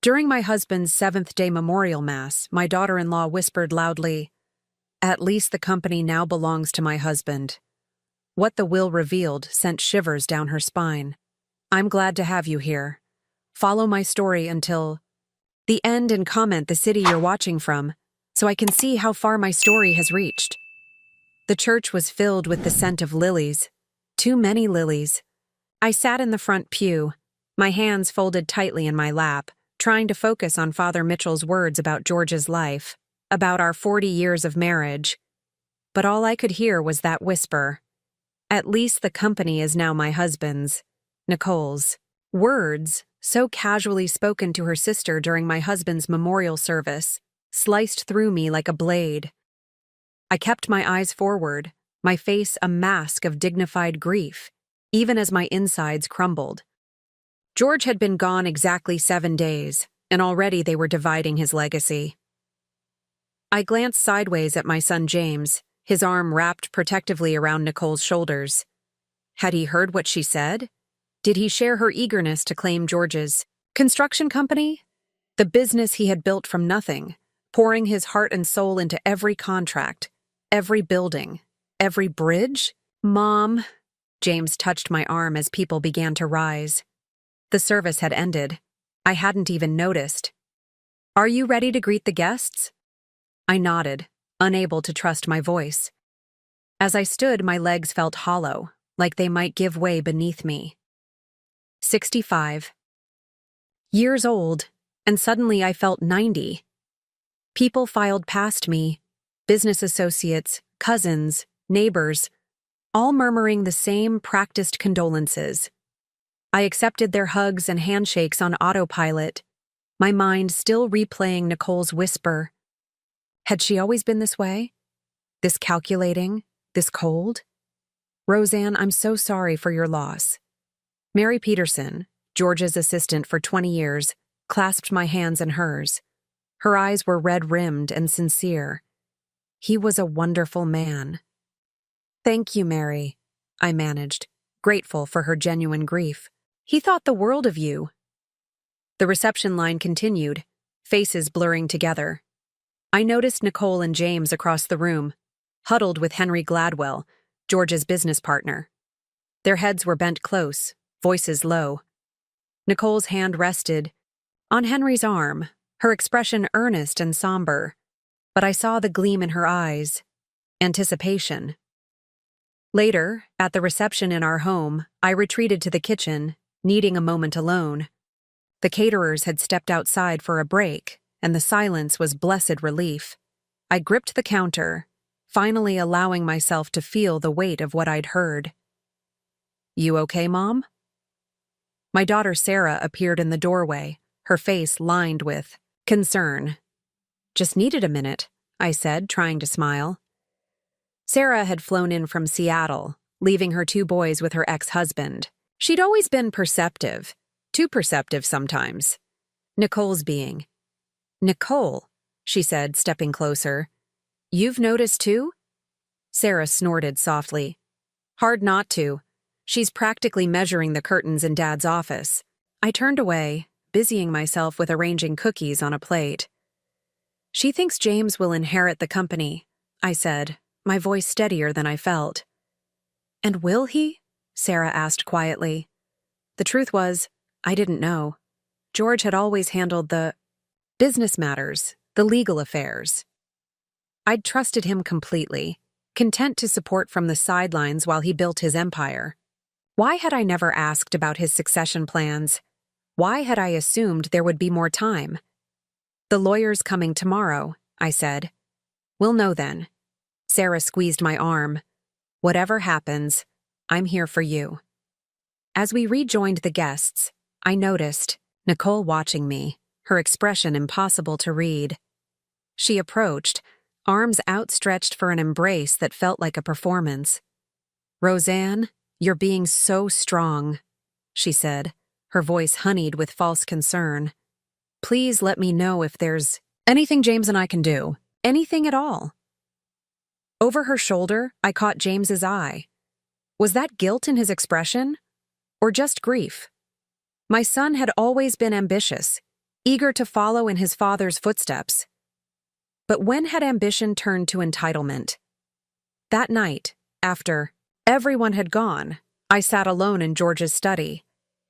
During my husband's seventh-day memorial mass, my daughter-in-law whispered loudly, "At least the company now belongs to my husband." What the will revealed sent shivers down her spine. "I'm glad to have you here. Follow my story until the end and comment the city you're watching from, so I can see how far my story has reached." The church was filled with the scent of lilies. Too many lilies. I sat in the front pew, my hands folded tightly in my lap, trying to focus on Father Mitchell's words about George's life, about our 40 years of marriage. But all I could hear was that whisper. "At least the company is now my husband's, Nicole's." Words, so casually spoken to her sister during my husband's memorial service, sliced through me like a blade. I kept my eyes forward, my face a mask of dignified grief, even as my insides crumbled. George had been gone exactly 7 days, and already they were dividing his legacy. I glanced sideways at my son James, his arm wrapped protectively around Nicole's shoulders. Had he heard what she said? Did he share her eagerness to claim George's construction company? The business he had built from nothing, pouring his heart and soul into every contract, every building, every bridge? "Mom," James touched my arm as people began to rise. The service had ended. I hadn't even noticed. "Are you ready to greet the guests?" I nodded, unable to trust my voice. As I stood, my legs felt hollow, like they might give way beneath me. 65. Years old, and suddenly I felt 90. People filed past me, business associates, cousins, neighbors, all murmuring the same practiced condolences. I accepted their hugs and handshakes on autopilot, my mind still replaying Nicole's whisper. Had she always been this way? This calculating? This cold? "Roseanne, I'm so sorry for your loss." Mary Peterson, George's assistant for 20 years, clasped my hands in hers. Her eyes were red-rimmed and sincere. He was a wonderful man. "Thank you, Mary," I managed, grateful for her genuine grief. "He thought the world of you." The reception line continued, faces blurring together. I noticed Nicole and James across the room, huddled with Henry Gladwell, George's business partner. Their heads were bent close, voices low. Nicole's hand rested on Henry's arm, her expression earnest and somber, but I saw the gleam in her eyes, anticipation. Later, at the reception in our home, I retreated to the kitchen, needing a moment alone. The caterers had stepped outside for a break, and the silence was blessed relief. I gripped the counter, finally allowing myself to feel the weight of what I'd heard. "You okay, Mom?" My daughter Sarah appeared in the doorway, her face lined with concern. "Just needed a minute," I said, trying to smile. Sarah had flown in from Seattle, leaving her 2 boys with her ex-husband. She'd always been perceptive, too perceptive sometimes. Nicole's being. "Nicole," she said, stepping closer. "You've noticed too?" Sarah snorted softly. "Hard not to. She's practically measuring the curtains in Dad's office." I turned away, busying myself with arranging cookies on a plate. "She thinks James will inherit the company," I said, my voice steadier than I felt. "And will he?" Sarah asked quietly. The truth was, I didn't know. George had always handled the business matters, the legal affairs. I'd trusted him completely, content to support from the sidelines while he built his empire. Why had I never asked about his succession plans? Why had I assumed there would be more time? "The lawyer's coming tomorrow," I said. "We'll know then." Sarah squeezed my arm. "Whatever happens, I'm here for you." As we rejoined the guests, I noticed Nicole watching me, her expression impossible to read. She approached, arms outstretched for an embrace that felt like a performance. "Roseanne, you're being so strong," she said, her voice honeyed with false concern. "Please let me know if there's anything James and I can do, anything at all." Over her shoulder, I caught James's eye. Was that guilt in his expression? Or just grief? My son had always been ambitious. eager to follow in his father's footsteps. But when had ambition turned to entitlement? That night, after everyone had gone, I sat alone in George's study.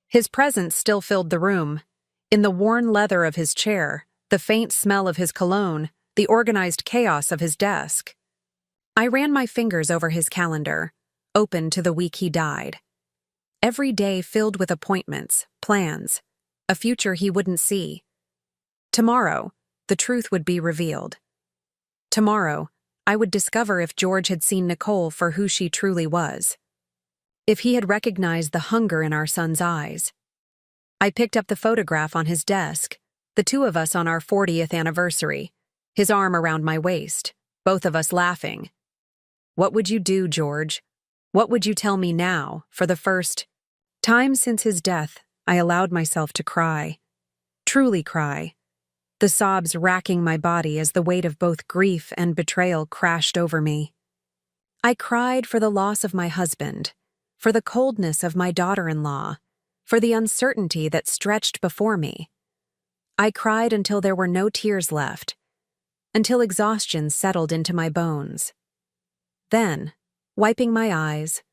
His presence still filled the room. In the worn leather of his chair, the faint smell of his cologne, the organized chaos of his desk. I ran my fingers over his calendar, open to the week he died. Every day filled with appointments, plans, a future he wouldn't see. Tomorrow, the truth would be revealed. Tomorrow, I would discover if George had seen Nicole for who she truly was. If he had recognized the hunger in our son's eyes. I picked up the photograph on his desk, the two of us on our 40th anniversary, his arm around my waist, both of us laughing. What would you do, George? What would you tell me now, for the first time since his death? I allowed myself to cry. Truly cry. The sobs racking my body as the weight of both grief and betrayal crashed over me. I cried for the loss of my husband, for the coldness of my daughter-in-law, for the uncertainty that stretched before me. I cried until there were no tears left, until exhaustion settled into my bones. Then, wiping my eyes,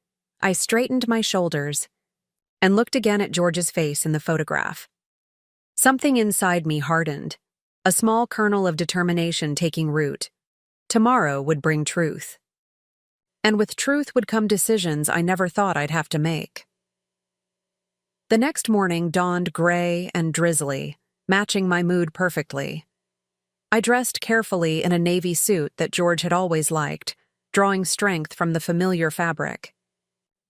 I straightened my shoulders and looked again at George's face in the photograph. Something inside me hardened, a small kernel of determination taking root. Tomorrow would bring truth. And with truth would come decisions I never thought I'd have to make. The next morning dawned gray and drizzly, matching my mood perfectly. I dressed carefully in a navy suit that George had always liked, drawing strength from the familiar fabric.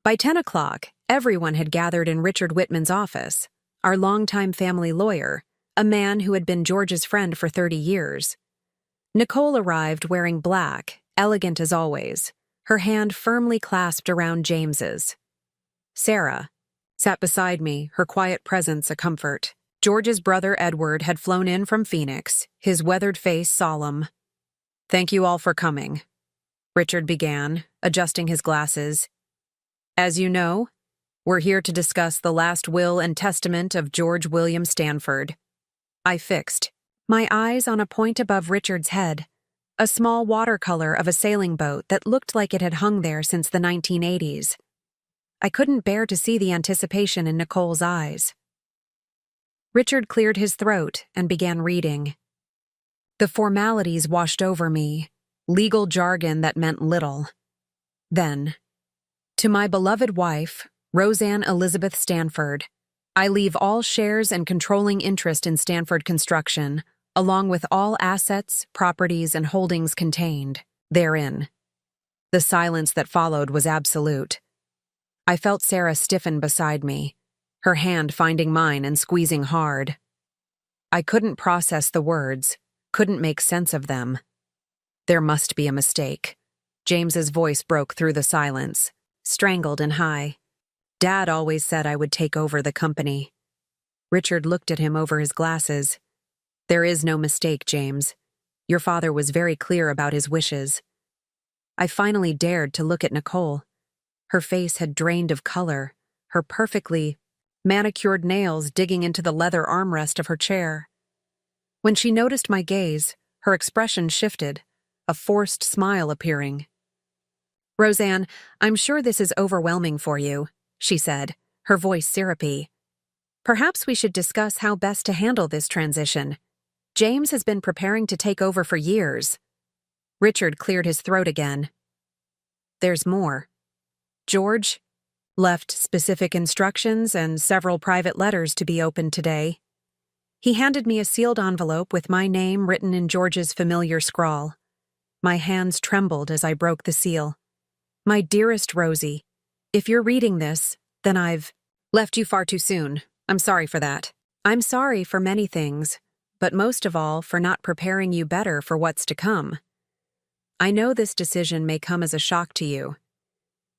By 10 o'clock, everyone had gathered in Richard Whitman's office, our longtime family lawyer, a man who had been George's friend for 30 years. Nicole arrived wearing black, elegant as always, her hand firmly clasped around James's. Sarah sat beside me, her quiet presence a comfort. George's brother Edward had flown in from Phoenix, his weathered face solemn. "Thank you all for coming," Richard began, adjusting his glasses. "As you know, we're here to discuss the last will and testament of George William Stanford." I fixed my eyes on a point above Richard's head, a small watercolor of a sailing boat that looked like it had hung there since the 1980s. I couldn't bear to see the anticipation in Nicole's eyes. Richard cleared his throat and began reading. The formalities washed over me, legal jargon that meant little. Then, to my beloved wife, Roseanne Elizabeth Stanford, I leave all shares and controlling interest in Stanford Construction, along with all assets, properties, and holdings contained therein. The silence that followed was absolute. I felt Sarah stiffen beside me, her hand finding mine and squeezing hard. I couldn't process the words, couldn't make sense of them. There must be a mistake. James's voice broke through the silence, strangled and high. Dad always said I would take over the company. Richard looked at him over his glasses. There is no mistake, James. Your father was very clear about his wishes. I finally dared to look at Nicole. Her face had drained of color, her perfectly manicured nails digging into the leather armrest of her chair. When she noticed my gaze, her expression shifted, a forced smile appearing. "Roseanne, I'm sure this is overwhelming for you," she said, her voice syrupy. "Perhaps we should discuss how best to handle this transition. James has been preparing to take over for years." Richard cleared his throat again. "There's more. George left specific instructions and several private letters to be opened today." He handed me a sealed envelope with my name written in George's familiar scrawl. My hands trembled as I broke the seal. "My dearest Rosie, if you're reading this, then I've left you far too soon. I'm sorry for that. I'm sorry for many things, but most of all for not preparing you better for what's to come. I know this decision may come as a shock to you.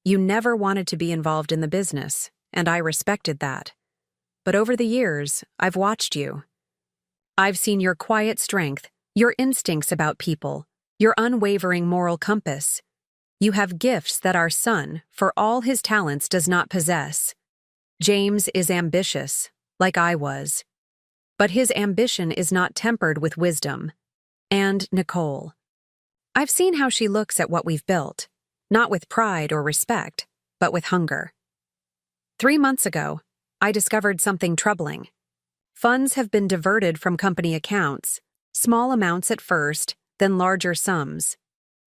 You never wanted to be involved in the business, and I respected that. But over the years, I've watched you. I've seen your quiet strength, your instincts about people, your unwavering moral compass. You have gifts that our son, for all his talents, does not possess. James is ambitious, like I was. but his ambition is not tempered with wisdom. And Nicole. I've seen how she looks at what we've built, not with pride or respect, but with hunger. 3 months ago, I discovered something troubling. Funds have been diverted from company accounts, small amounts at first, then larger sums.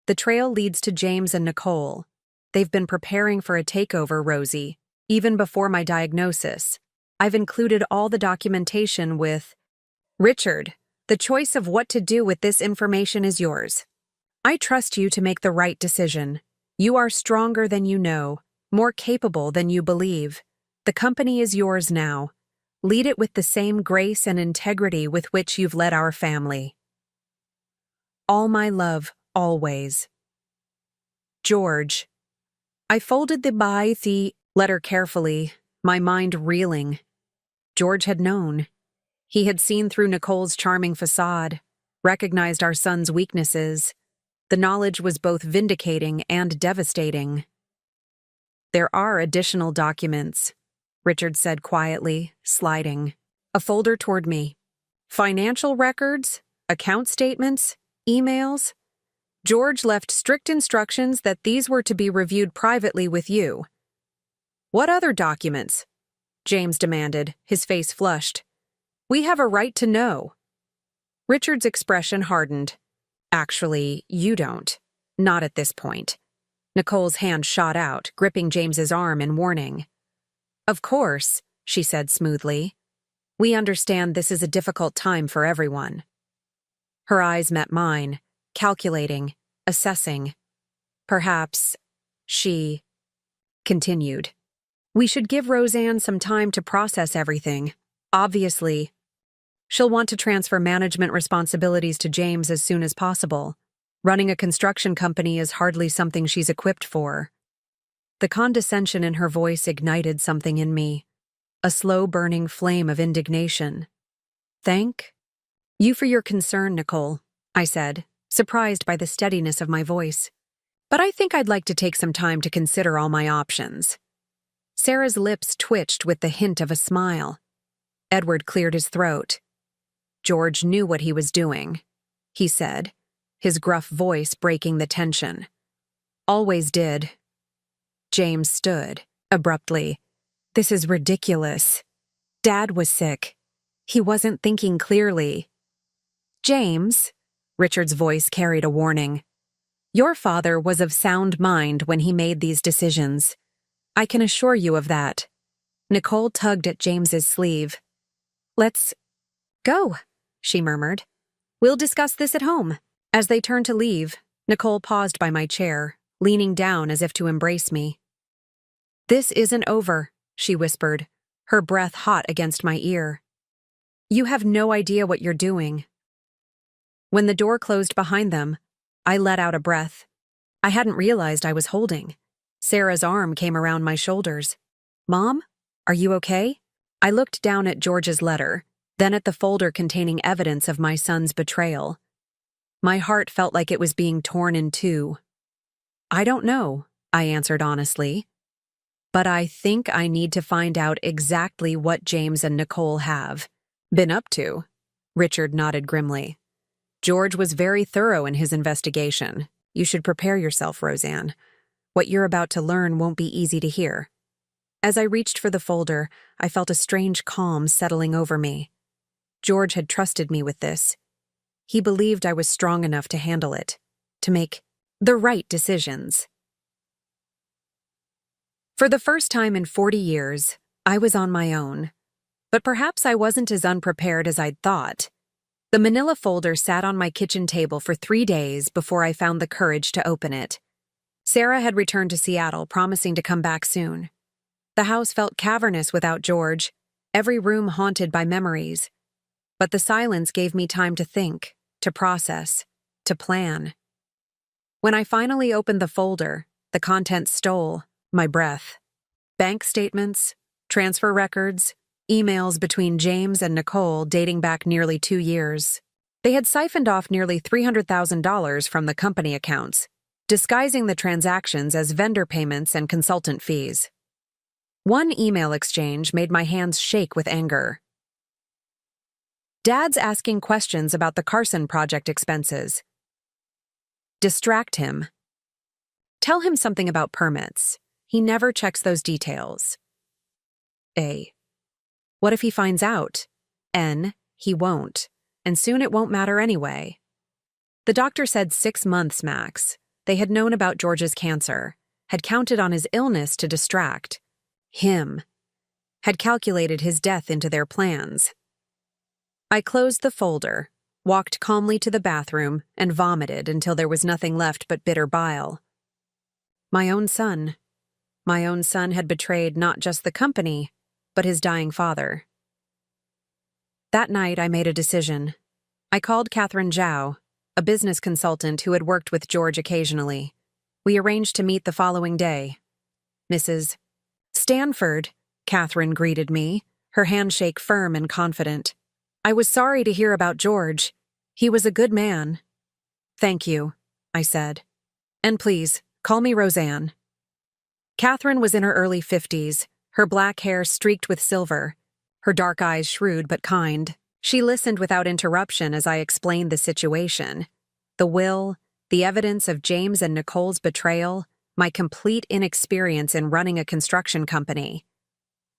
The trail leads to James and Nicole. They've been preparing for a takeover, Rosie, even before my diagnosis. I've included all the documentation with Richard. The choice of what to do with this information is yours. I trust you to make the right decision. You are stronger than you know, more capable than you believe. The company is yours now. Lead it with the same grace and integrity with which you've led our family. All my love, always. George. I folded the letter carefully, my mind reeling. George had known. He had seen through Nicole's charming facade, recognized our son's weaknesses. The knowledge was both vindicating and devastating. There are additional documents, Richard said quietly, sliding a folder toward me. Financial records, account statements, emails. George left strict instructions that these were to be reviewed privately with you. What other documents? James demanded, his face flushed. We have a right to know. Richard's expression hardened. Actually, you don't. Not at this point. Nicole's hand shot out, gripping James's arm in warning. Of course, she said smoothly. We understand this is a difficult time for everyone. Her eyes met mine, calculating, assessing. Perhaps, she continued. We should give Roseanne some time to process everything. Obviously, she'll want to transfer management responsibilities to James as soon as possible. Running a construction company is hardly something she's equipped for. The condescension in her voice ignited something in me, a slow-burning flame of indignation. Thank you for your concern, Nicole, I said, surprised by the steadiness of my voice. But I think I'd like to take some time to consider all my options. Sarah's lips twitched with the hint of a smile. Edward cleared his throat. George knew what he was doing, he said, his gruff voice breaking the tension. Always did. James stood, abruptly. This is ridiculous. Dad was sick. He wasn't thinking clearly. James, Richard's voice carried a warning. Your father was of sound mind when he made these decisions. I can assure you of that. Nicole tugged at James's sleeve. Let's go, she murmured. We'll discuss this at home. As they turned to leave, Nicole paused by my chair, leaning down as if to embrace me. This isn't over, she whispered, her breath hot against my ear. You have no idea what you're doing. When the door closed behind them, I let out a breath. I hadn't realized I was holding. Sarah's arm came around my shoulders. Mom, are you okay? I looked down at George's letter, then at the folder containing evidence of my son's betrayal. My heart felt like it was being torn in two. I don't know, I answered honestly. But I think I need to find out exactly what James and Nicole have been up to. Richard nodded grimly. George was very thorough in his investigation. You should prepare yourself, Roseanne. What you're about to learn won't be easy to hear. As I reached for the folder, I felt a strange calm settling over me. George had trusted me with this. He believed I was strong enough to handle it, to make the right decisions. For the first time in 40 years, I was on my own. But perhaps I wasn't as unprepared as I'd thought. The manila folder sat on my kitchen table for 3 days before I found the courage to open it. Sarah had returned to Seattle, promising to come back soon. The house felt cavernous without George, every room haunted by memories. But the silence gave me time to think, to process, to plan. When I finally opened the folder, the contents stole my breath. Bank statements, transfer records, emails between James and Nicole dating back nearly 2 years. They had siphoned off nearly $300,000 from the company accounts, disguising the transactions as vendor payments and consultant fees. One email exchange made my hands shake with anger. Dad's asking questions about the Carson project expenses. Distract him. Tell him something about permits. He never checks those details. A. What if he finds out? N. He won't. And soon it won't matter anyway. The doctor said 6 months max. They had known about George's cancer, had counted on his illness to distract him, had calculated his death into their plans. I closed the folder, walked calmly to the bathroom, and vomited until there was nothing left but bitter bile. My own son had betrayed not just the company, but his dying father. That night, I made a decision. I called Catherine Zhao, a business consultant who had worked with George occasionally. We arranged to meet the following day. Mrs. Stanford, Catherine greeted me, her handshake firm and confident. I was sorry to hear about George. He was a good man. Thank you, I said. And please, call me Roseanne. Catherine was in her early 50s, her black hair streaked with silver, her dark eyes shrewd but kind. She listened without interruption as I explained the situation. The will, the evidence of James and Nicole's betrayal, my complete inexperience in running a construction company.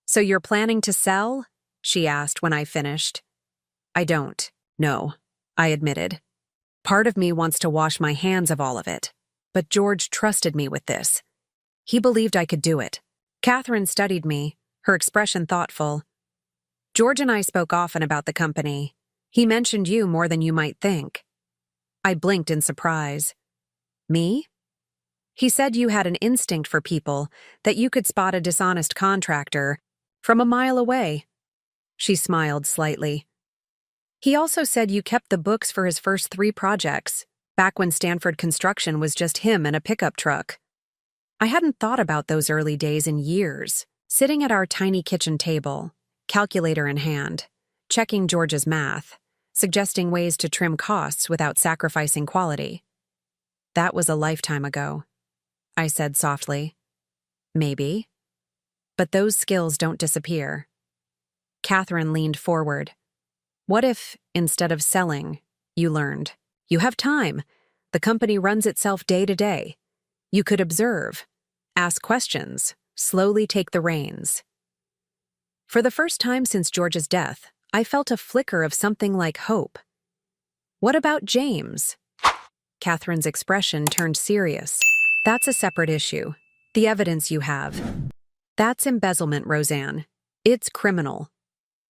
So you're planning to sell? She asked when I finished. I don't. No, I admitted. Part of me wants to wash my hands of all of it. But George trusted me with this. He believed I could do it. Catherine studied me, her expression thoughtful. George and I spoke often about the company. He mentioned you more than you might think. I blinked in surprise. Me? He said you had an instinct for people, that you could spot a dishonest contractor from a mile away. She smiled slightly. He also said you kept the books for his first 3 projects, back when Stanford Construction was just him and a pickup truck. I hadn't thought about those early days in years, sitting at our tiny kitchen table, calculator in hand, checking George's math, suggesting ways to trim costs without sacrificing quality. That was a lifetime ago, I said softly. Maybe. But those skills don't disappear. Catherine leaned forward. What if, instead of selling, you learned? You have time. The company runs itself day to day. You could observe, ask questions, slowly take the reins. For the first time since George's death, I felt a flicker of something like hope. What about James? Catherine's expression turned serious. That's a separate issue. The evidence you have. That's embezzlement, Roseanne. It's criminal.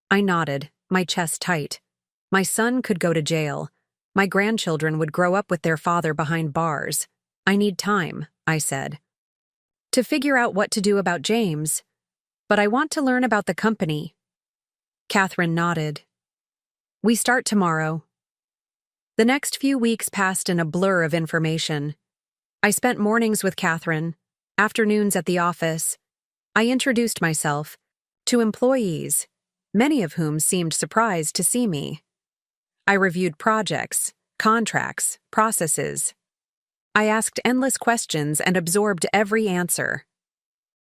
I nodded, my chest tight. My son could go to jail. My grandchildren would grow up with their father behind bars. I need time, I said, to figure out what to do about James. But I want to learn about the company. Catherine nodded. We start tomorrow. The next few weeks passed in a blur of information. I spent mornings with Catherine, afternoons at the office. I introduced myself to employees, many of whom seemed surprised to see me. I reviewed projects, contracts, processes. I asked endless questions and absorbed every answer.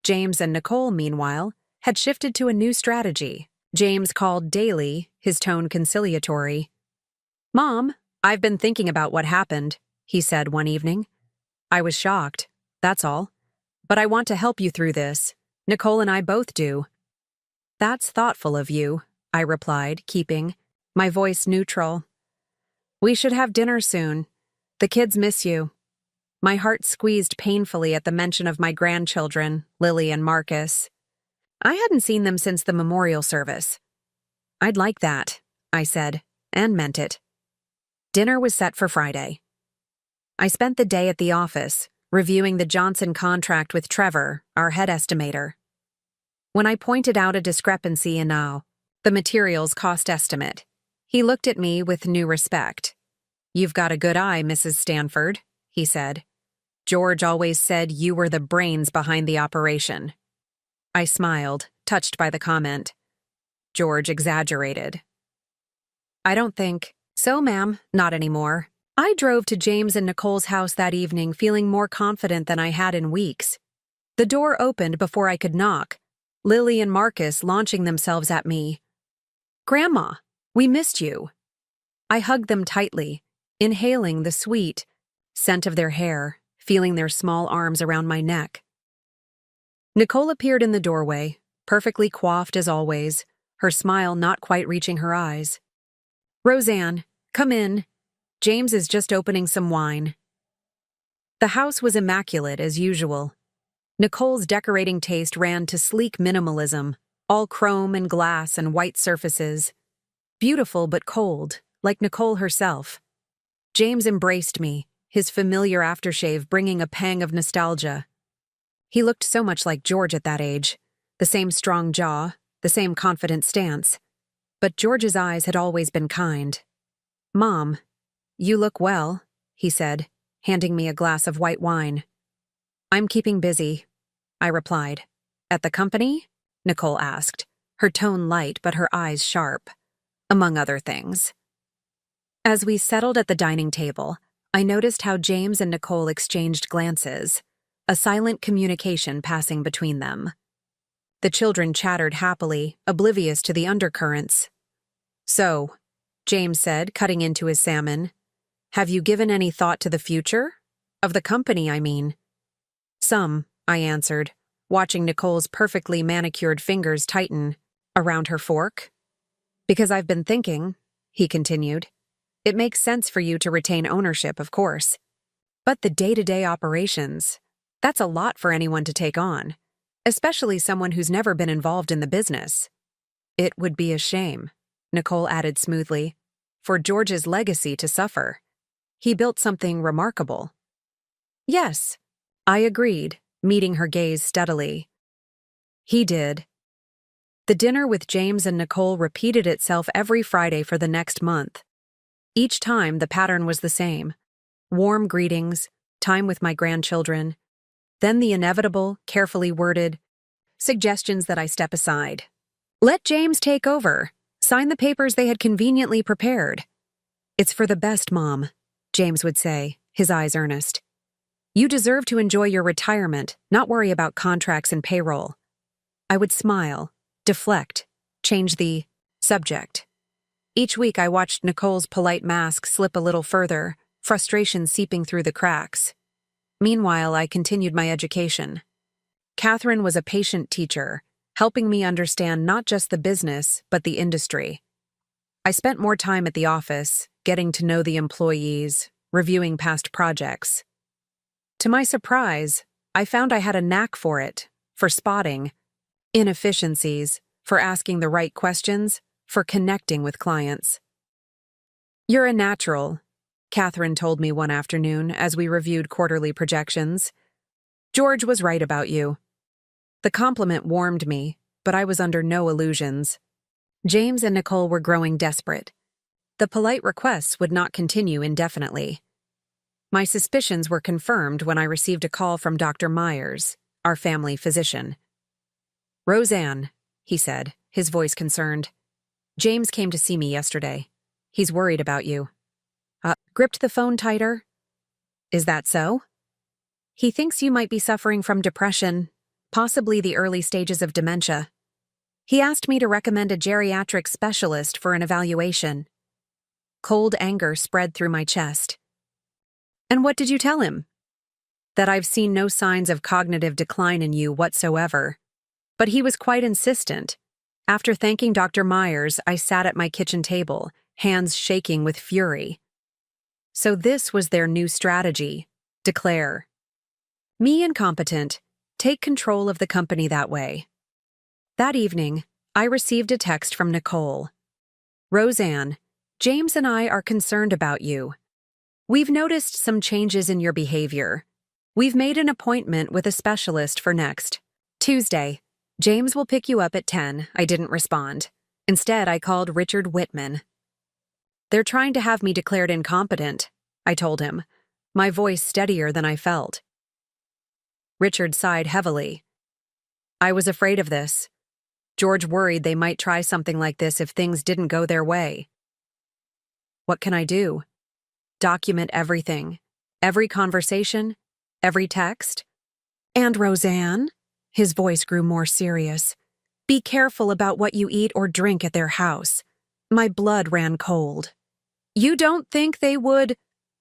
James and Nicole, meanwhile, had shifted to a new strategy. James called daily, his tone conciliatory. Mom, I've been thinking about what happened, he said one evening. I was shocked, that's all. But I want to help you through this. Nicole and I both do. That's thoughtful of you, I replied, keeping my voice neutral. We should have dinner soon. The kids miss you. My heart squeezed painfully at the mention of my grandchildren, Lily and Marcus. I hadn't seen them since the memorial service. I'd like that, I said, and meant it. Dinner was set for Friday. I spent the day at the office, reviewing the Johnson contract with Trevor, our head estimator. When I pointed out a discrepancy in the materials cost estimate, he looked at me with new respect. You've got a good eye, Mrs. Stanford, he said. George always said you were the brains behind the operation. I smiled, touched by the comment. George exaggerated. I don't think so, ma'am, not anymore. I drove to James and Nicole's house that evening feeling more confident than I had in weeks. The door opened before I could knock, Lily and Marcus launching themselves at me. Grandma, we missed you. I hugged them tightly, inhaling the sweet scent of their hair, feeling their small arms around my neck. Nicole appeared in the doorway, perfectly coiffed as always, her smile not quite reaching her eyes. "Roseanne, come in. James is just opening some wine." The house was immaculate as usual. Nicole's decorating taste ran to sleek minimalism, all chrome and glass and white surfaces. Beautiful but cold, like Nicole herself. James embraced me, his familiar aftershave bringing a pang of nostalgia. He looked so much like George at that age, the same strong jaw, the same confident stance. But George's eyes had always been kind. "Mom, you look well," he said, handing me a glass of white wine. "I'm keeping busy," I replied. "At the company?" Nicole asked, her tone light but her eyes sharp. "Among other things." As we settled at the dining table, I noticed how James and Nicole exchanged glances, a silent communication passing between them. The children chattered happily, oblivious to the undercurrents. "So," James said, cutting into his salmon, "have you given any thought to the future? Of the company, I mean." "Some," I answered, watching Nicole's perfectly manicured fingers tighten around her fork. "Because I've been thinking," he continued, "it makes sense for you to retain ownership, of course. But the day-to-day operations, that's a lot for anyone to take on, especially someone who's never been involved in the business." "It would be a shame," Nicole added smoothly, "for George's legacy to suffer. He built something remarkable." "Yes," I agreed, meeting her gaze steadily. "He did." The dinner with James and Nicole repeated itself every Friday for the next month. Each time, the pattern was the same. Warm greetings, time with my grandchildren, then the inevitable, carefully worded suggestions that I step aside. "Let James take over. Sign the papers they had conveniently prepared." "It's for the best, Mom," James would say, his eyes earnest. "You deserve to enjoy your retirement, not worry about contracts and payroll." I would smile, deflect, change the subject. Each week I watched Nicole's polite mask slip a little further, frustration seeping through the cracks. Meanwhile, I continued my education. Catherine was a patient teacher, helping me understand not just the business, but the industry. I spent more time at the office, getting to know the employees, reviewing past projects. To my surprise, I found I had a knack for it, for spotting inefficiencies, for asking the right questions, for connecting with clients. "You're a natural," Catherine told me one afternoon as we reviewed quarterly projections. "George was right about you." The compliment warmed me, but I was under no illusions. James and Nicole were growing desperate. The polite requests would not continue indefinitely. My suspicions were confirmed when I received a call from Dr. Myers, our family physician. "Roseanne," he said, his voice concerned. "James came to see me yesterday. He's worried about you." Gripped the phone tighter. "Is that so?" "He thinks you might be suffering from depression, possibly the early stages of dementia. He asked me to recommend a geriatric specialist for an evaluation." Cold anger spread through my chest. "And what did you tell him?" "That I've seen no signs of cognitive decline in you whatsoever." But he was quite insistent. After thanking Dr. Myers, I sat at my kitchen table, hands shaking with fury. So this was their new strategy: declare me incompetent, take control of the company that way. That evening, I received a text from Nicole. "Roseanne, James and I are concerned about you. We've noticed some changes in your behavior. We've made an appointment with a specialist for next Tuesday. James will pick you up at 10. I didn't respond. Instead, I called Richard Whitman. "They're trying to have me declared incompetent," I told him, my voice steadier than I felt. Richard sighed heavily. "I was afraid of this. George worried they might try something like this if things didn't go their way." "What can I do?" "Document everything. Every conversation, every text. And Roseanne," his voice grew more serious, "be careful about what you eat or drink at their house." My blood ran cold. You don't think they would?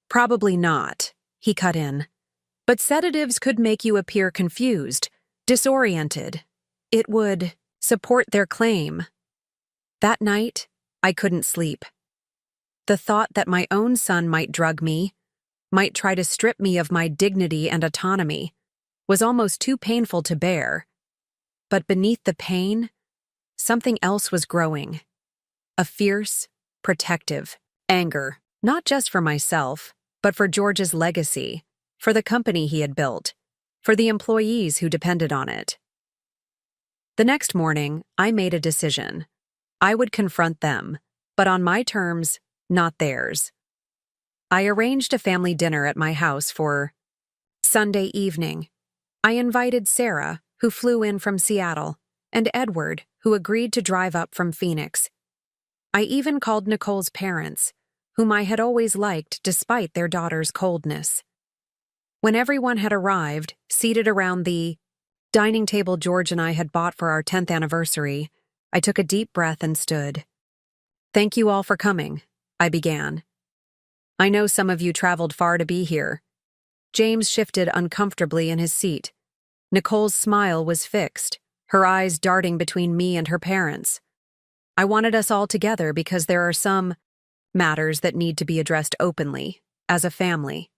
Probably not, he cut in. But sedatives could make you appear confused, disoriented. It would support their claim. That night, I couldn't sleep. The thought that my own son might drug me, might try to strip me of my dignity and autonomy, was almost too painful to bear. But beneath the pain, something else was growing. A fierce, protective anger, not just for myself, but for George's legacy, for the company he had built, for the employees who depended on it. The next morning, I made a decision. I would confront them, but on my terms, not theirs. I arranged a family dinner at my house for Sunday evening. I invited Sarah, who flew in from Seattle, and Edward, who agreed to drive up from Phoenix. I even called Nicole's parents, whom I had always liked despite their daughter's coldness. When everyone had arrived, seated around the dining table George and I had bought for our 10th anniversary, I took a deep breath and stood. "Thank you all for coming," I began. "I know some of you traveled far to be here." James shifted uncomfortably in his seat. Nicole's smile was fixed, her eyes darting between me and her parents. I wanted us all together because there are some matters that need to be addressed openly, as a family.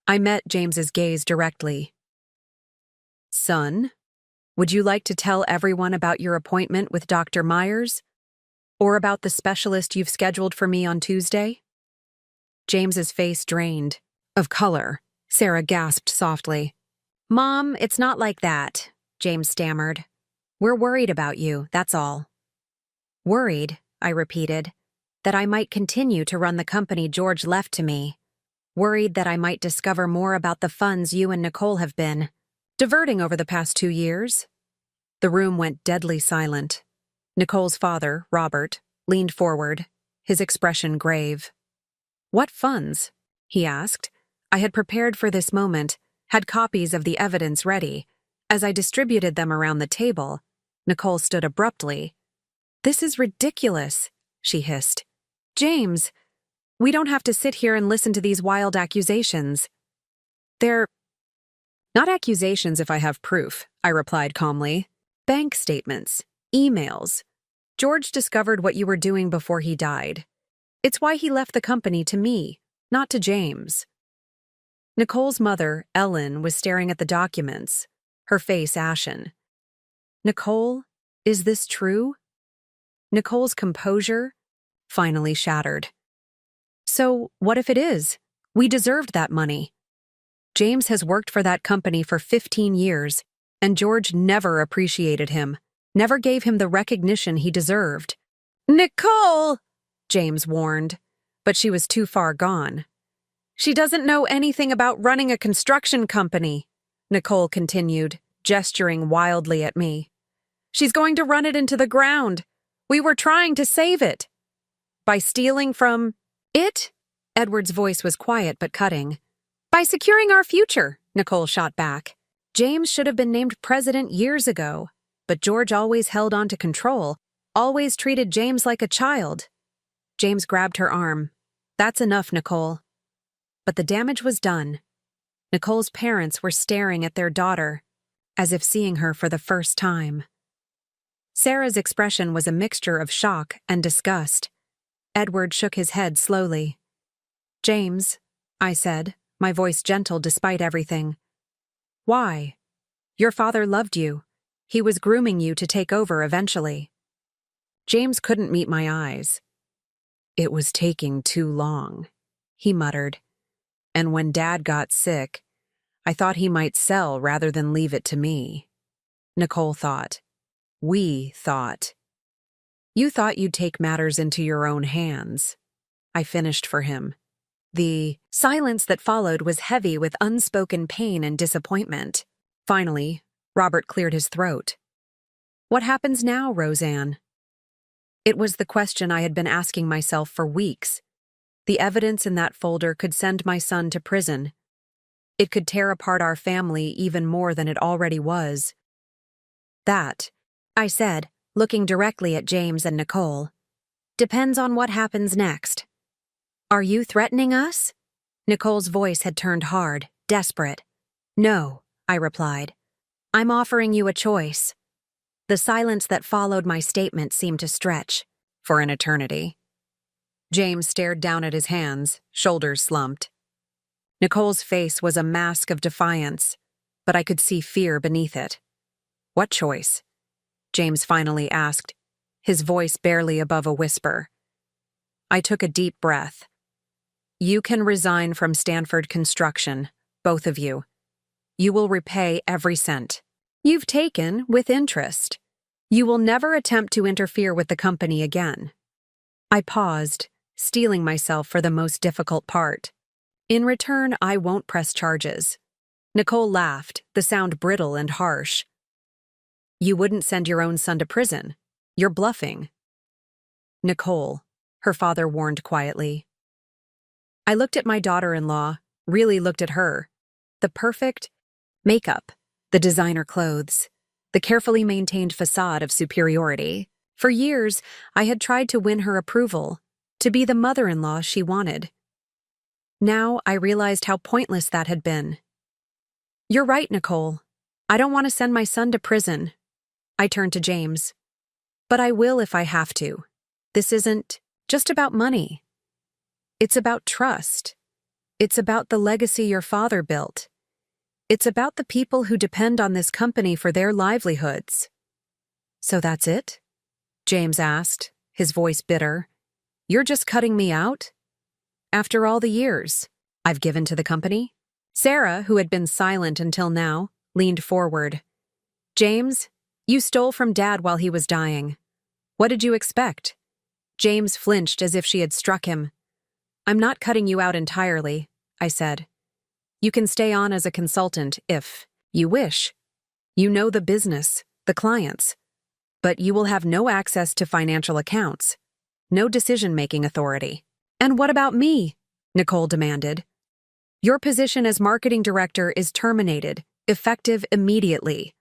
I met James's gaze directly. "Son, would you like to tell everyone about your appointment with Dr. Myers? Or about the specialist you've scheduled for me on Tuesday?" James's face drained of color. Sarah gasped softly. "Mom, it's not like that," James stammered. "We're worried about you, that's all." "Worried," I repeated, "that I might continue to run the company George left to me. Worried that I might discover more about the funds you and Nicole have been diverting over the past 2 years." The room went deadly silent. Nicole's father, Robert, leaned forward, his expression grave. "What funds?" he asked. I had prepared for this moment, had copies of the evidence ready. As I distributed them around the table, Nicole stood abruptly. "This is ridiculous," she hissed. "James, we don't have to sit here and listen to these wild accusations." "They're not accusations if I have proof," I replied calmly. "Bank statements, emails. George discovered what you were doing before he died. It's why he left the company to me, not to James." Nicole's mother, Ellen, was staring at the documents, her face ashen. "Nicole, is this true?" Nicole's composure finally shattered. "So, what if it is? We deserved that money. James has worked for that company for 15 years, and George never appreciated him, never gave him the recognition he deserved." "Nicole!" James warned, but she was too far gone. "She doesn't know anything about running a construction company," Nicole continued, gesturing wildly at me. "She's going to run it into the ground. We were trying to save it." "By stealing from it?" Edward's voice was quiet but cutting. "By securing our future," Nicole shot back. "James should have been named president years ago, but George always held on to control, always treated James like a child." James grabbed her arm. "That's enough, Nicole." But the damage was done. Nicole's parents were staring at their daughter, as if seeing her for the first time. Sarah's expression was a mixture of shock and disgust. Edward shook his head slowly. "James," I said, my voice gentle despite everything. "Why? Your father loved you. He was grooming you to take over eventually." James couldn't meet my eyes. "It was taking too long," he muttered. "And when Dad got sick, I thought he might sell rather than leave it to me." Nicole thought. We thought. "You thought you'd take matters into your own hands." I finished for him. The silence that followed was heavy with unspoken pain and disappointment. Finally, Robert cleared his throat. "What happens now, Roseanne?" It was the question I had been asking myself for weeks. The evidence in that folder could send my son to prison. It could tear apart our family even more than it already was. "That," I said, looking directly at James and Nicole, "depends on what happens next." Are you threatening us? Nicole's voice had turned hard, desperate. No, I replied. I'm offering you a choice. The silence that followed my statement seemed to stretch for an eternity. James stared down at his hands, shoulders slumped. Nicole's face was a mask of defiance, but I could see fear beneath it. What choice? James finally asked, his voice barely above a whisper. I took a deep breath. You can resign from Stanford Construction, both of you. You will repay every cent you've taken with interest. You will never attempt to interfere with the company again. I paused, steeling myself for the most difficult part. In return, I won't press charges. Nicole laughed, the sound brittle and harsh. You wouldn't send your own son to prison. You're bluffing. Nicole, her father warned quietly. I looked at my daughter-in-law, really looked at her. The perfect makeup, the designer clothes, the carefully maintained facade of superiority. For years, I had tried to win her approval, to be the mother-in-law she wanted. Now I realized how pointless that had been. You're right, Nicole. I don't want to send my son to prison. I turned to James. But I will if I have to. This isn't just about money. It's about trust. It's about the legacy your father built. It's about the people who depend on this company for their livelihoods. So that's it? James asked, his voice bitter. You're just cutting me out? After all the years I've given to the company? Sarah, who had been silent until now, leaned forward. James, you stole from Dad while he was dying. What did you expect? James flinched as if she had struck him. I'm not cutting you out entirely, I said. You can stay on as a consultant if you wish. You know the business, the clients. But you will have no access to financial accounts, no decision-making authority. And what about me? Nicole demanded. Your position as marketing director is terminated, effective immediately.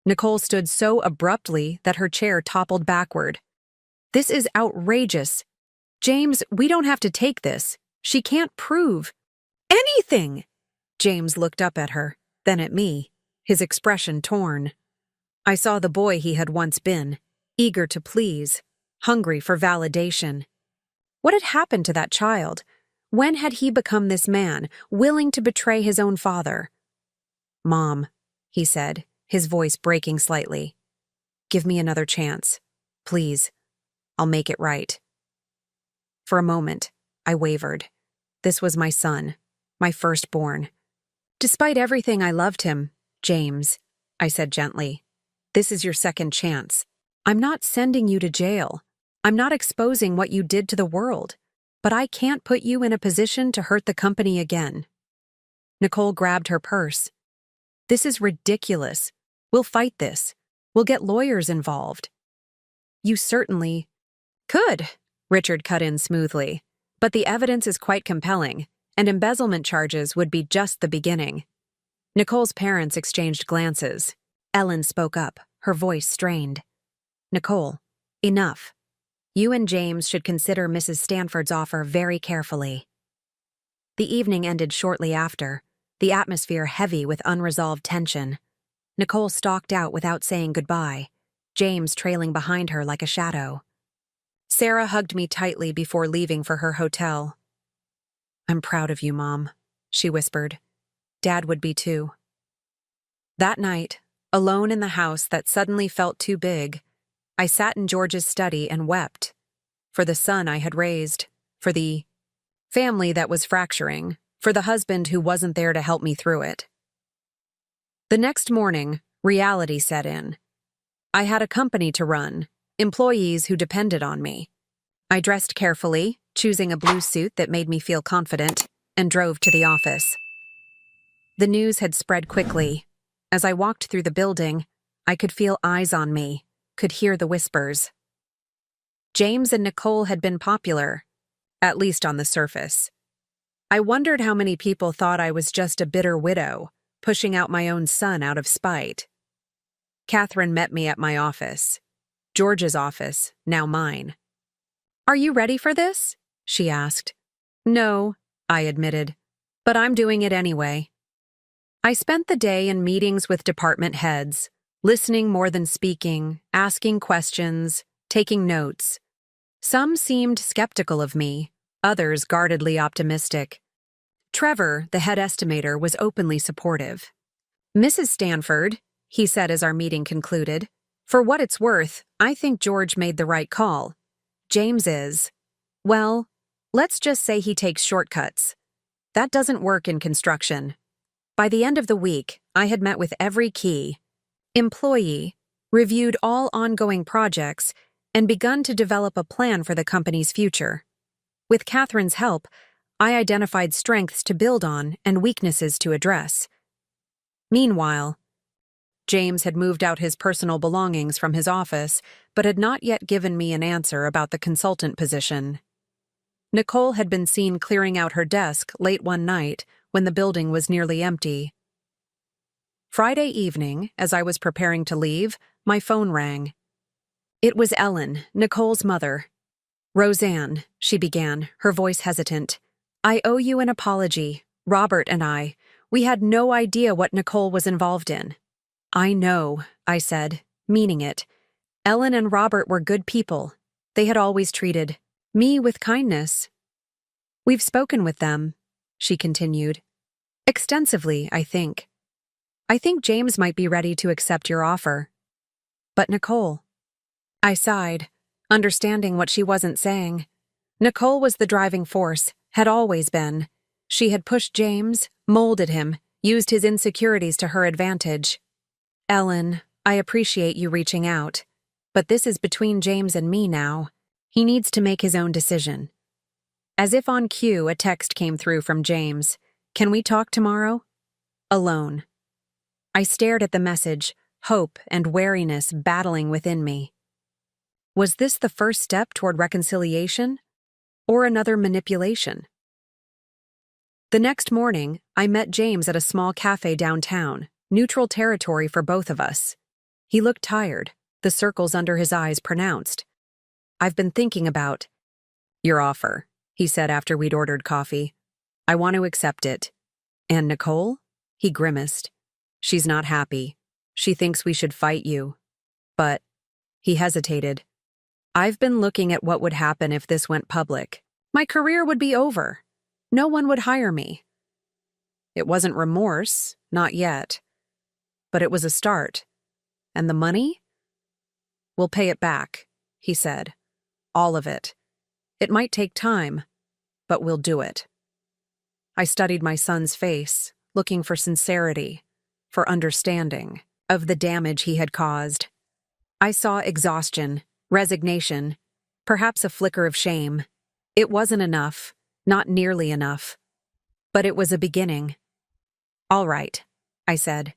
Nicole stood so abruptly that her chair toppled backward. This is outrageous. James, we don't have to take this. She can't prove anything. James looked up at her, then at me, his expression torn. I saw the boy he had once been, eager to please, hungry for validation. What had happened to that child? When had he become this man, willing to betray his own father? Mom, he said, his voice breaking slightly. Give me another chance. Please. I'll make it right. For a moment, I wavered. This was my son, my firstborn. Despite everything, I loved him. James, I said gently. This is your second chance. I'm not sending you to jail. I'm not exposing what you did to the world. But I can't put you in a position to hurt the company again. Nicole grabbed her purse. This is ridiculous. We'll fight this. We'll get lawyers involved. You certainly could, Richard cut in smoothly. But the evidence is quite compelling, and embezzlement charges would be just the beginning. Nicole's parents exchanged glances. Ellen spoke up, her voice strained. Nicole, enough. You and James should consider Mrs. Stanford's offer very carefully. The evening ended shortly after, the atmosphere heavy with unresolved tension. Nicole stalked out without saying goodbye, James trailing behind her like a shadow. Sarah hugged me tightly before leaving for her hotel. I'm proud of you, Mom, she whispered. Dad would be too. That night, alone in the house that suddenly felt too big, I sat in George's study and wept. For the son I had raised, for the family that was fracturing, for the husband who wasn't there to help me through it. The next morning, reality set in. I had a company to run, employees who depended on me. I dressed carefully, choosing a blue suit that made me feel confident, and drove to the office. The news had spread quickly. As I walked through the building, I could feel eyes on me, could hear the whispers. James and Nicole had been popular, at least on the surface. I wondered how many people thought I was just a bitter widow, pushing out my own son out of spite. Catherine met me at my office. George's office, now mine. Are you ready for this? She asked. No, I admitted, but I'm doing it anyway. I spent the day in meetings with department heads, listening more than speaking, asking questions, taking notes. Some seemed skeptical of me, others guardedly optimistic. Trevor, the head estimator, was openly supportive. "Mrs. Stanford," he said as our meeting concluded, "for what it's worth, I think George made the right call. James is, well, let's just say he takes shortcuts. That doesn't work in construction." By the end of the week, I had met with every key employee, reviewed all ongoing projects, and begun to develop a plan for the company's future. With Catherine's help, I identified strengths to build on and weaknesses to address. Meanwhile, James had moved out his personal belongings from his office, but had not yet given me an answer about the consultant position. Nicole had been seen clearing out her desk late one night when the building was nearly empty. Friday evening, as I was preparing to leave, my phone rang. It was Ellen, Nicole's mother. "Roseanne," she began, her voice hesitant, "I owe you an apology. Robert and we had no idea what Nicole was involved in." "I know," I said, meaning it. Ellen and Robert were good people. They had always treated me with kindness. "We've spoken with them," she continued. "Extensively, I think. I think James might be ready to accept your offer. But Nicole..." I sighed, understanding what she wasn't saying. Nicole was the driving force, had always been. She had pushed James, molded him, used his insecurities to her advantage. "Ellen, I appreciate you reaching out. But this is between James and me now. He needs to make his own decision." As if on cue, a text came through from James. "Can we talk tomorrow?" Alone. I stared at the message, hope and wariness battling within me. Was this the first step toward reconciliation? Or another manipulation? The next morning, I met James at a small cafe downtown, neutral territory for both of us. He looked tired, the circles under his eyes pronounced. "I've been thinking about your offer," he said after we'd ordered coffee. "I want to accept it." "And Nicole?" He grimaced. "She's not happy. She thinks we should fight you." "But..." He hesitated. "I've been looking at what would happen if this went public. My career would be over. No one would hire me." It wasn't remorse, not yet. But it was a start. "And the money?" "We'll pay it back," he said. "All of it. It might take time, but we'll do it." I studied my son's face, looking for sincerity, for understanding of the damage he had caused. I saw exhaustion, resignation, perhaps a flicker of shame. It wasn't enough, not nearly enough. But it was a beginning. "All right," I said.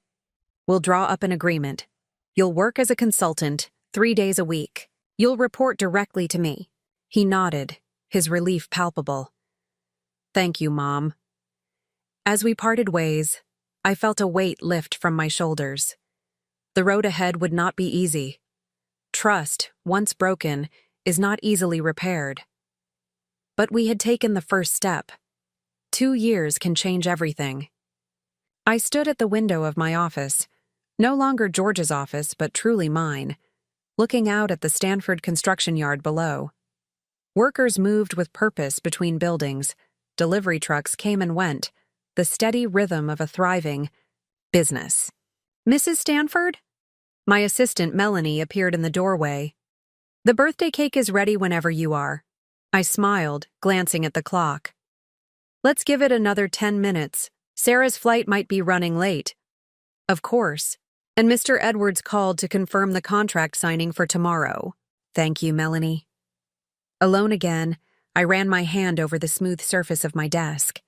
"We'll draw up an agreement. You'll work as a consultant, 3 days a week. You'll report directly to me." He nodded, his relief palpable. "Thank you, Mom." As we parted ways, I felt a weight lift from my shoulders. The road ahead would not be easy. Trust, once broken, is not easily repaired. But we had taken the first step. 2 years can change everything. I stood at the window of my office, no longer George's office, but truly mine, looking out at the Stanford construction yard below. Workers moved with purpose between buildings. Delivery trucks came and went, the steady rhythm of a thriving business. "Mrs. Stanford?" My assistant, Melanie, appeared in the doorway. "The birthday cake is ready whenever you are." I smiled, glancing at the clock. "Let's give it another 10 minutes. Sarah's flight might be running late." "Of course. And Mr. Edwards called to confirm the contract signing for tomorrow." "Thank you, Melanie." Alone again, I ran my hand over the smooth surface of my desk.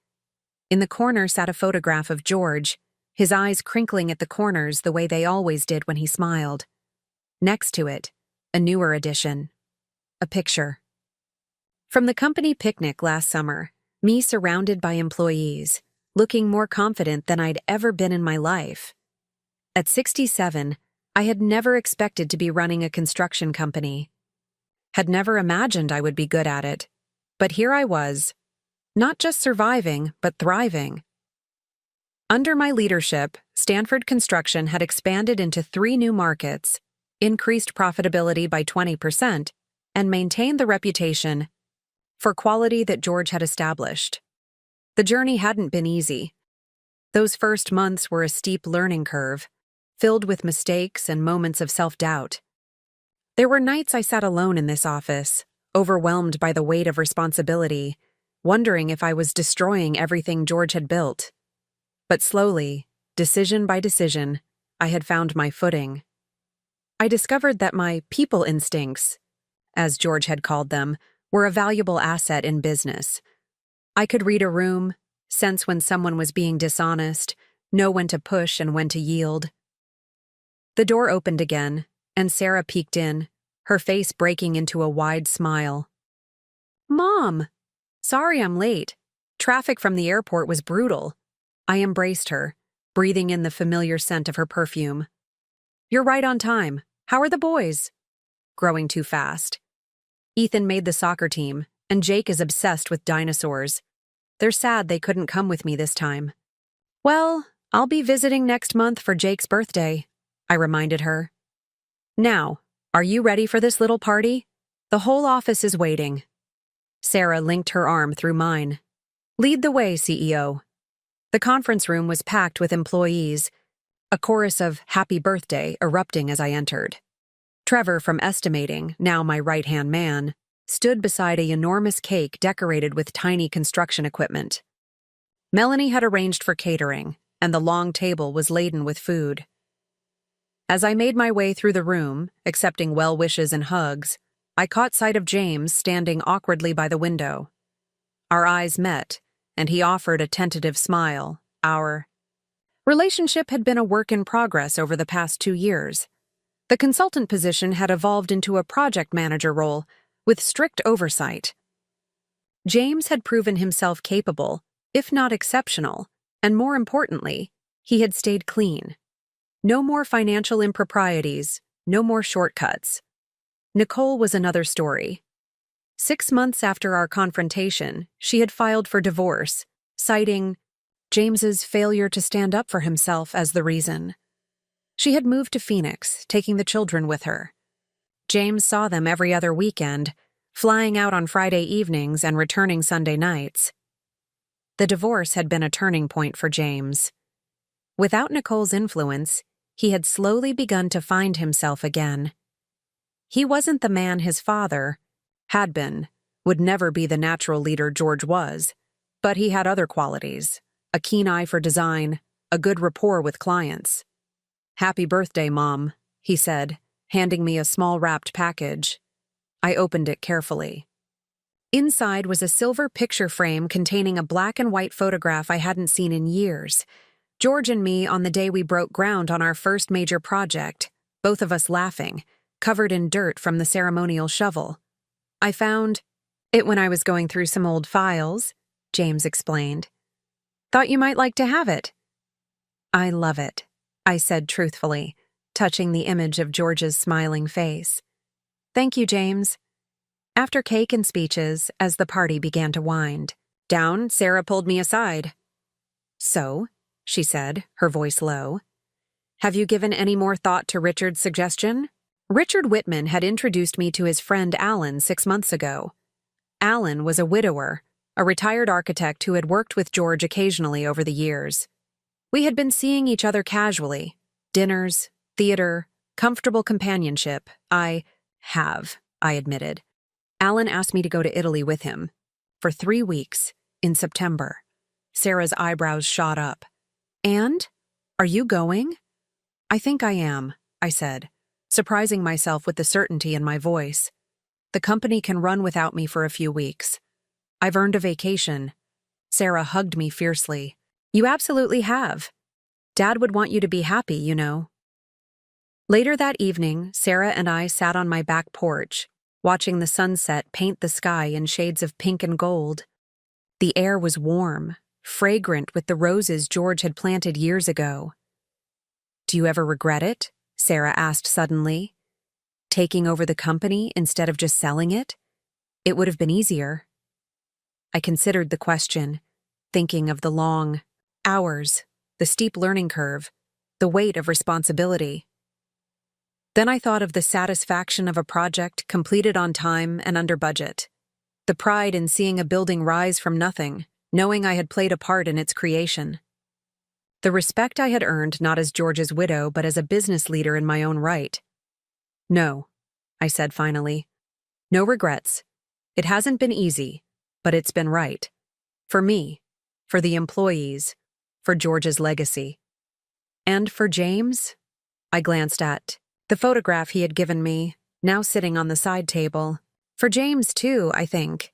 In the corner sat a photograph of George, his eyes crinkling at the corners the way they always did when he smiled. Next to it, a newer addition. A picture. From the company picnic last summer, me surrounded by employees, looking more confident than I'd ever been in my life. At 67, I had never expected to be running a construction company. Had never imagined I would be good at it. But here I was, Not just surviving, but thriving. Under my leadership, Stanford Construction had expanded into 3 new markets, increased profitability by 20%, and maintained the reputation for quality that George had established. The journey hadn't been easy. Those first months were a steep learning curve, filled with mistakes and moments of self-doubt. There were nights I sat alone in this office, overwhelmed by the weight of responsibility, wondering if I was destroying everything George had built. But slowly, decision by decision, I had found my footing. I discovered that my people instincts, as George had called them, were a valuable asset in business. I could read a room, sense when someone was being dishonest, know when to push and when to yield. The door opened again, and Sarah peeked in, her face breaking into a wide smile. "Mom! Sorry I'm late. Traffic from the airport was brutal." I embraced her, breathing in the familiar scent of her perfume. "You're right on time. How are the boys?" "Growing too fast. Ethan made the soccer team, and Jake is obsessed with dinosaurs. They're sad they couldn't come with me this time." "Well, I'll be visiting next month for Jake's birthday," I reminded her. "Now, are you ready for this little party? The whole office is waiting." Sarah linked her arm through mine. "Lead the way, CEO." The conference room was packed with employees, a chorus of "Happy Birthday" erupting as I entered. Trevor from estimating, now my right-hand man, stood beside an enormous cake decorated with tiny construction equipment. Melanie had arranged for catering, and the long table was laden with food. As I made my way through the room, accepting well wishes and hugs, I caught sight of James standing awkwardly by the window. Our eyes met, and he offered a tentative smile. Our relationship had been a work in progress over the past 2 years. The consultant position had evolved into a project manager role, with strict oversight. James had proven himself capable, if not exceptional, and more importantly, he had stayed clean. No more financial improprieties, no more shortcuts. Nicole was another story. 6 months after our confrontation, she had filed for divorce, citing James's failure to stand up for himself as the reason. She had moved to Phoenix, taking the children with her. James saw them every other weekend, flying out on Friday evenings and returning Sunday nights. The divorce had been a turning point for James. Without Nicole's influence, he had slowly begun to find himself again. He wasn't the man his father had been, would never be the natural leader George was, but he had other qualities, a keen eye for design, a good rapport with clients. "Happy birthday, Mom," he said, handing me a small wrapped package. I opened it carefully. Inside was a silver picture frame containing a black and white photograph I hadn't seen in years. George and me on the day we broke ground on our first major project, both of us laughing, covered in dirt from the ceremonial shovel. "I found it when I was going through some old files," James explained. "Thought you might like to have it." "I love it," I said truthfully, touching the image of George's smiling face. "Thank you, James." After cake and speeches, as the party began to wind down, Sarah pulled me aside. "So," she said, her voice low, "have you given any more thought to Richard's suggestion?" Richard Whitman had introduced me to his friend Alan 6 months ago. Alan was a widower, a retired architect who had worked with George occasionally over the years. We had been seeing each other casually, dinners, theater, comfortable companionship. I admitted. Alan asked me to go to Italy with him. For 3 weeks, in September. Sarah's eyebrows shot up. "And? Are you going?" "I think I am," I said, surprising myself with the certainty in my voice. "The company can run without me for a few weeks. I've earned a vacation." Sarah hugged me fiercely. "You absolutely have. Dad would want you to be happy, you know." Later that evening, Sarah and I sat on my back porch, watching the sunset paint the sky in shades of pink and gold. The air was warm, fragrant with the roses George had planted years ago. "Do you ever regret it?" Sarah asked suddenly. "Taking over the company instead of just selling it? It would have been easier." I considered the question, thinking of the long hours, the steep learning curve, the weight of responsibility. Then I thought of the satisfaction of a project completed on time and under budget, the pride in seeing a building rise from nothing, knowing I had played a part in its creation. The respect I had earned not as George's widow but as a business leader in my own right. No, I said finally. No regrets. It hasn't been easy, but it's been right. For me, for the employees, for George's legacy. And for James? I glanced at the photograph he had given me, now sitting on the side table. For James, too, I think.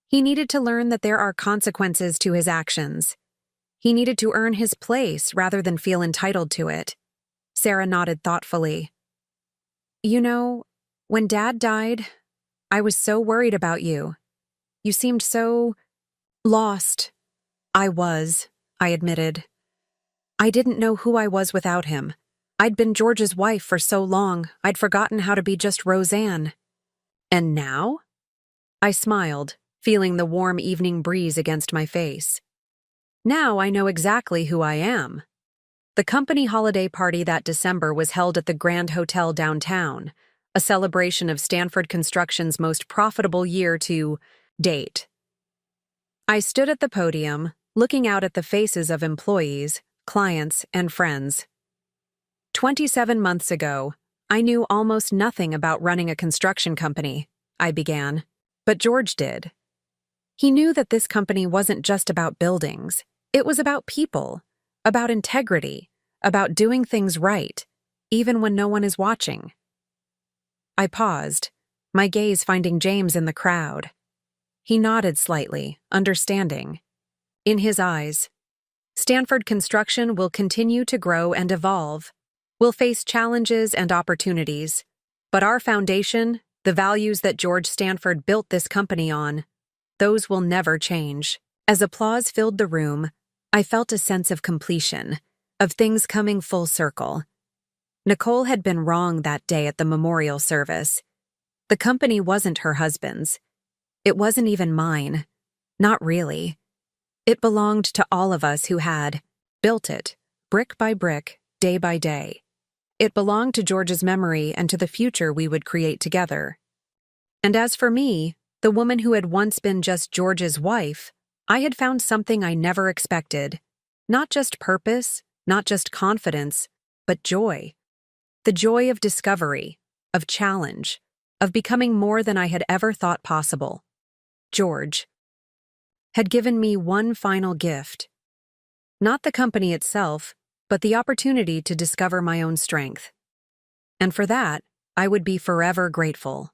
He needed to learn that there are consequences to his actions. He needed to earn his place rather than feel entitled to it. Sarah nodded thoughtfully. You know, when Dad died, I was so worried about you. You seemed so lost. I admitted. I didn't know who I was without him. I'd been George's wife for so long, I'd forgotten how to be just Roseanne. And now? I smiled, feeling the warm evening breeze against my face. Now I know exactly who I am. The company holiday party that December was held at the Grand Hotel downtown, a celebration of Stanford Construction's most profitable year to date. I stood at the podium, looking out at the faces of employees, clients, and friends. 27 months ago, I knew almost nothing about running a construction company, I began, but George did. He knew that this company wasn't just about buildings. It was about people, about integrity, about doing things right, even when no one is watching. I paused, my gaze finding James in the crowd. He nodded slightly, understanding. In his eyes, Stanford Construction will continue to grow and evolve. We'll face challenges and opportunities, but our foundation, the values that George Stanford built this company on, those will never change. As applause filled the room, I felt a sense of completion, of things coming full circle. Nicole had been wrong that day at the memorial service. The company wasn't her husband's. It wasn't even mine. Not really. It belonged to all of us who had built it, brick by brick, day by day. It belonged to George's memory and to the future we would create together. And as for me, the woman who had once been just George's wife, I had found something I never expected. Not just purpose, not just confidence, but joy. The joy of discovery, of challenge, of becoming more than I had ever thought possible. George had given me one final gift. Not the company itself, but the opportunity to discover my own strength. And for that, I would be forever grateful.